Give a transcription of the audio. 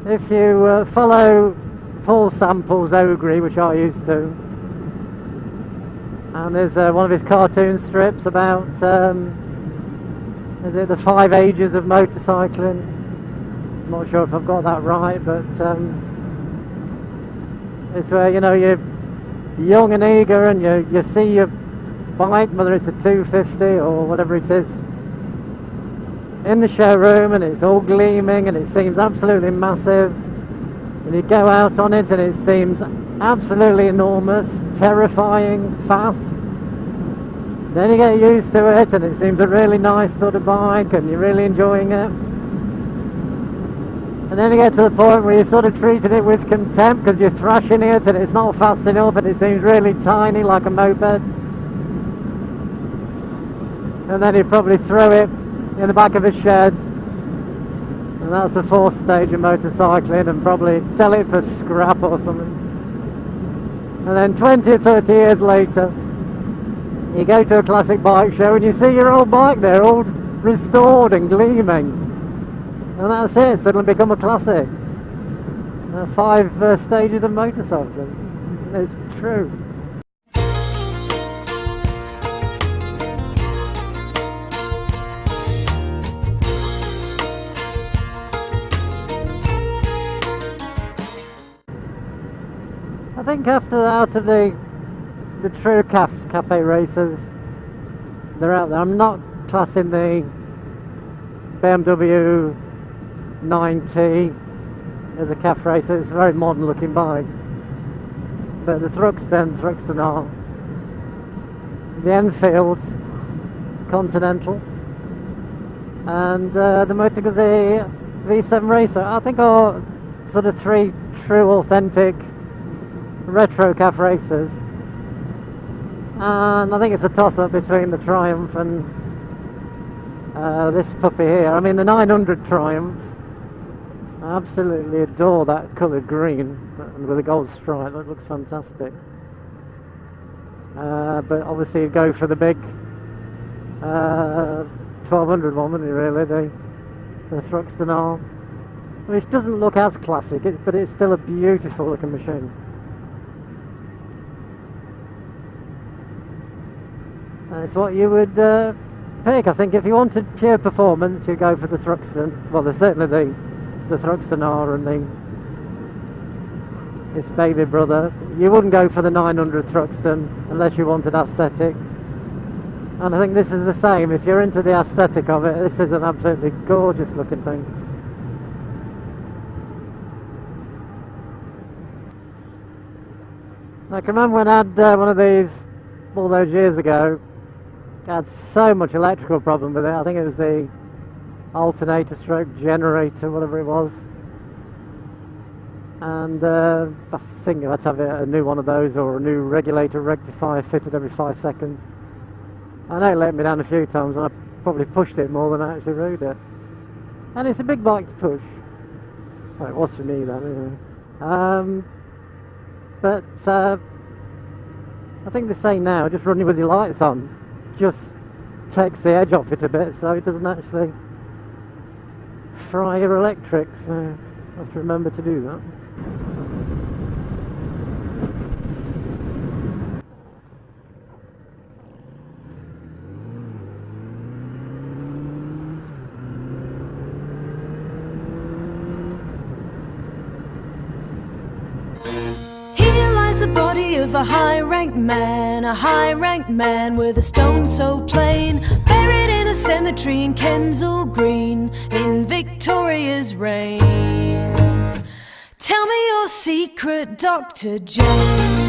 if you follow Paul Sample's Ogre, which I used to, and there's one of his cartoon strips about, is it the 5 ages of motorcycling? I'm not sure if I've got that right, but it's where, you know, you're young and eager and you see your bike, whether it's a 250 or whatever it is, in the showroom, and it's all gleaming and it seems absolutely massive, and you go out on it and it seems absolutely enormous, terrifying, fast. Then you get used to it and it seems a really nice sort of bike and you're really enjoying it. And then you get to the point where you're sort of treating it with contempt because you're thrashing it and it's not fast enough and it seems really tiny like a moped. And then you probably throw it in the back of a shed, and that's the 4th stage of motorcycling, and probably sell it for scrap or something. And then 20 or 30 years later, you go to a classic bike show and you see your old bike there all restored and gleaming, and that's it, suddenly become a classic. 5 stages of motorcycling. It's true. I think out of the true cafe racers, they're out there. I'm not classing the BMW 9T as a cafe racer. It's a very modern looking bike, but the Thruxton R, the Enfield Continental, and the Moto Guzzi V7 Racer, I think are sort of 3 true authentic retro cafe racers. And I think it's a toss-up between the Triumph and this puppy here. I mean, the 900 Triumph, I absolutely adore that coloured green and with a gold stripe. That looks fantastic. But obviously you go for the big 1200 one, wouldn't you, really, the Thruxton R, which doesn't look as classic, but it's still a beautiful looking machine. It's what you would pick. I think if you wanted pure performance, you'd go for the Thruxton. Well, there's certainly the Thruxton R and its baby brother. You wouldn't go for the 900 Thruxton unless you wanted aesthetic. And I think this is the same. If you're into the aesthetic of it, this is an absolutely gorgeous looking thing. I can remember when I had one of these all those years ago. I had so much electrical problem with it. I think it was the alternator stroke generator, whatever it was, and I think I had to have a new one of those or a new regulator rectifier fitted every 5 seconds. I know it let me down a few times and I probably pushed it more than I actually rode it, and it's a big bike to push. Well, it was for me then anyway. But I think they say now just running with your lights on just takes the edge off it a bit, so it doesn't actually fry your electrics, so I have to remember to do that. The body of a high-ranked man with a stone so plain, buried in a cemetery in Kensal Green, in Victoria's reign. Tell me your secret, Dr. Jane.